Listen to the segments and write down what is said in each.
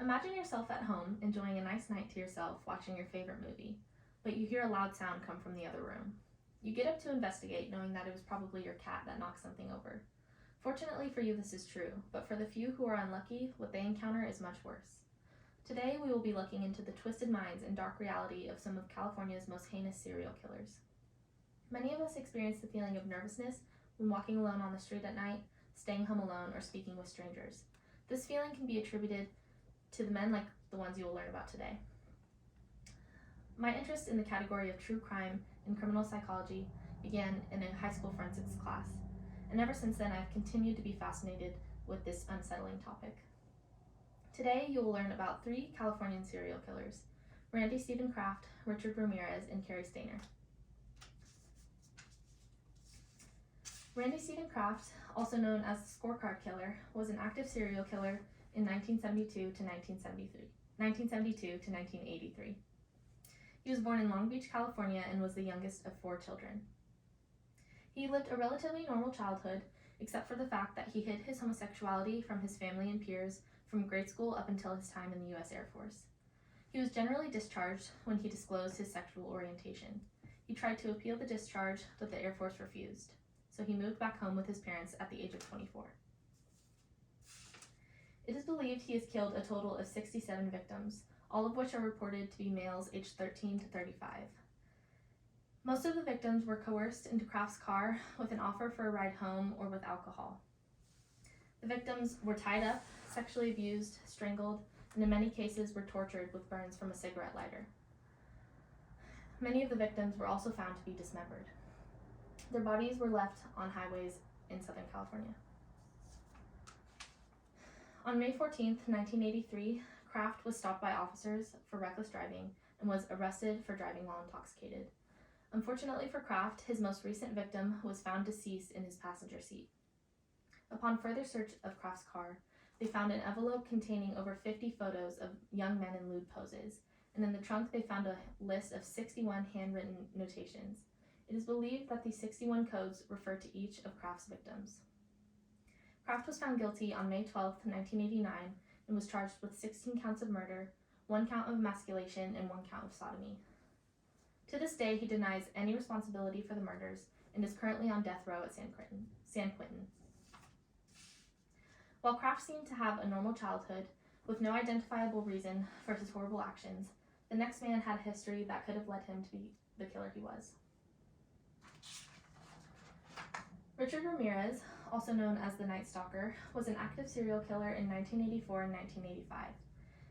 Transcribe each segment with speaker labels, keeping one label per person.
Speaker 1: Imagine yourself at home enjoying a nice night to yourself watching your favorite movie, but you hear a loud sound come from the other room. You get up to investigate, knowing that it was probably your cat that knocked something over. Fortunately for you, this is true, but for the few who are unlucky, what they encounter is much worse. Today, we will be looking into the twisted minds and dark reality of some of California's most heinous serial killers. Many of us experience the feeling of nervousness when walking alone on the street at night, staying home alone, or speaking with strangers. This feeling can be attributed to the men like the ones you will learn about today. My interest in the category of true crime and criminal psychology began in a high school forensics class, and ever since then I've continued to be fascinated with this unsettling topic. Today you will learn about 3 Californian serial killers: Randy Stephen Kraft, Richard Ramirez, and Cary Stayner. Randy Stephen Kraft, also known as the Scorecard Killer, was an active serial killer in 1972 to 1983. He was born in Long Beach, California, and was the youngest of 4 children. He lived a relatively normal childhood, except for the fact that he hid his homosexuality from his family and peers from grade school up until his time in the U.S. Air Force. He was generally discharged when he disclosed his sexual orientation. He tried to appeal the discharge, but the Air Force refused, so he moved back home with his parents at the age of 24. It is believed he has killed a total of 67 victims, all of which are reported to be males aged 13 to 35. Most of the victims were coerced into Kraft's car with an offer for a ride home or with alcohol. The victims were tied up, sexually abused, strangled, and in many cases were tortured with burns from a cigarette lighter. Many of the victims were also found to be dismembered. Their bodies were left on highways in Southern California. On May 14, 1983, Kraft was stopped by officers for reckless driving and was arrested for driving while intoxicated. Unfortunately for Kraft, his most recent victim was found deceased in his passenger seat. Upon further search of Kraft's car, they found an envelope containing over 50 photos of young men in lewd poses, and in the trunk they found a list of 61 handwritten notations. It is believed that these 61 codes refer to each of Kraft's victims. Kraft was found guilty on May 12, 1989, and was charged with 16 counts of murder, 1 count of emasculation, and 1 count of sodomy. To this day, he denies any responsibility for the murders and is currently on death row at San Quentin. While Kraft seemed to have a normal childhood, with no identifiable reason for his horrible actions, the next man had a history that could have led him to be the killer he was. Richard Ramirez, also known as the Night Stalker, was an active serial killer in 1984 and 1985.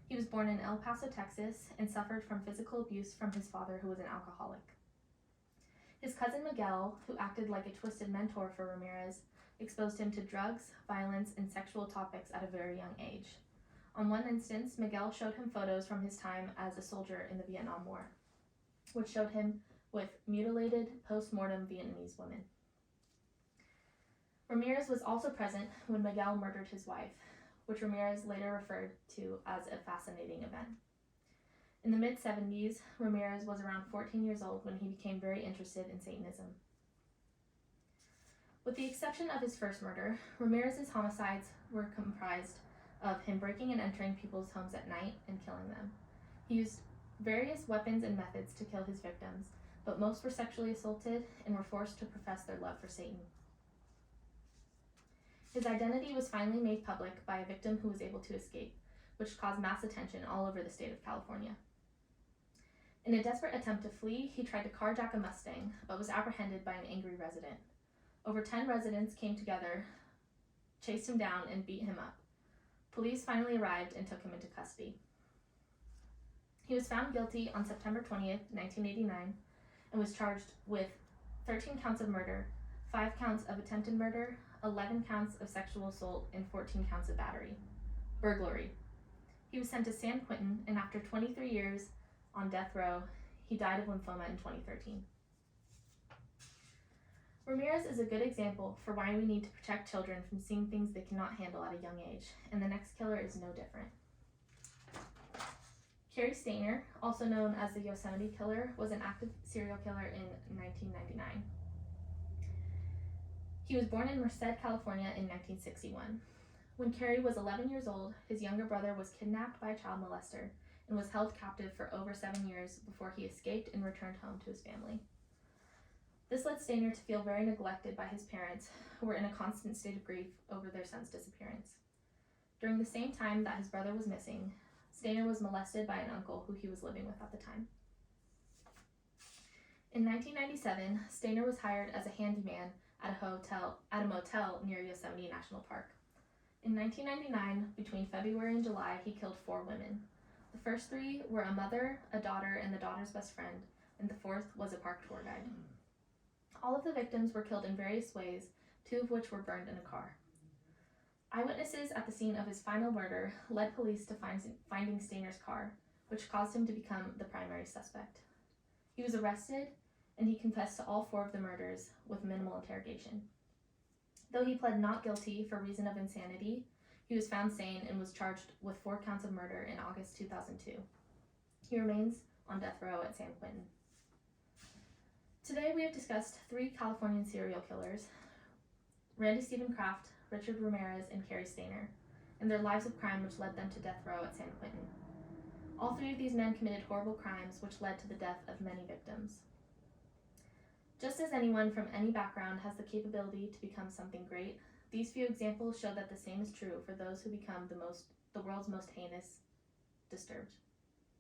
Speaker 1: He was born in El Paso, Texas, and suffered from physical abuse from his father, who was an alcoholic. His cousin Miguel, who acted like a twisted mentor for Ramirez, exposed him to drugs, violence, and sexual topics at a very young age. On one instance, Miguel showed him photos from his time as a soldier in the Vietnam War, which showed him with mutilated, post-mortem Vietnamese women. Ramirez was also present when Miguel murdered his wife, which Ramirez later referred to as a fascinating event. In the mid-70s, Ramirez was around 14 years old when he became very interested in Satanism. With the exception of his first murder, Ramirez's homicides were comprised of him breaking and entering people's homes at night and killing them. He used various weapons and methods to kill his victims, but most were sexually assaulted and were forced to profess their love for Satan. His identity was finally made public by a victim who was able to escape, which caused mass attention all over the state of California. In a desperate attempt to flee, he tried to carjack a Mustang, but was apprehended by an angry resident. Over 10 residents came together, chased him down, and beat him up. Police finally arrived and took him into custody. He was found guilty on September 20th, 1989, and was charged with 13 counts of murder, 5 counts of attempted murder, 11 counts of sexual assault, and 14 counts of burglary. He was sent to San Quentin, and after 23 years on death row, he died of lymphoma in 2013. Ramirez is a good example for why we need to protect children from seeing things they cannot handle at a young age, and the next killer is no different. Cary Stayner, also known as the Yosemite Killer, was an active serial killer in 1999. He was born in Merced, California in 1961. When Carey was 11 years old, his younger brother was kidnapped by a child molester and was held captive for over 7 years before he escaped and returned home to his family. This led Stainer to feel very neglected by his parents, who were in a constant state of grief over their son's disappearance. During the same time that his brother was missing, Stainer was molested by an uncle who he was living with at the time. In 1997, Stainer was hired as a handyman at a motel near Yosemite National Park. In 1999, between February and July, he killed 4 women. The first 3 were a mother, a daughter, and the daughter's best friend, and the 4th was a park tour guide. All of the victims were killed in various ways, 2 of which were burned in a car. Eyewitnesses at the scene of his final murder led police to finding Stainer's car, which caused him to become the primary suspect. He was arrested, and he confessed to all 4 of the murders with minimal interrogation. Though he pled not guilty for reason of insanity, he was found sane and was charged with 4 counts of murder in August 2002. He remains on death row at San Quentin. Today we have discussed 3 Californian serial killers, Randy Stephen Kraft, Richard Ramirez, and Carey Stainer, and their lives of crime which led them to death row at San Quentin. All 3 of these men committed horrible crimes which led to the death of many victims. Just as anyone from any background has the capability to become something great, these few examples show that the same is true for those who become the world's most heinous, disturbed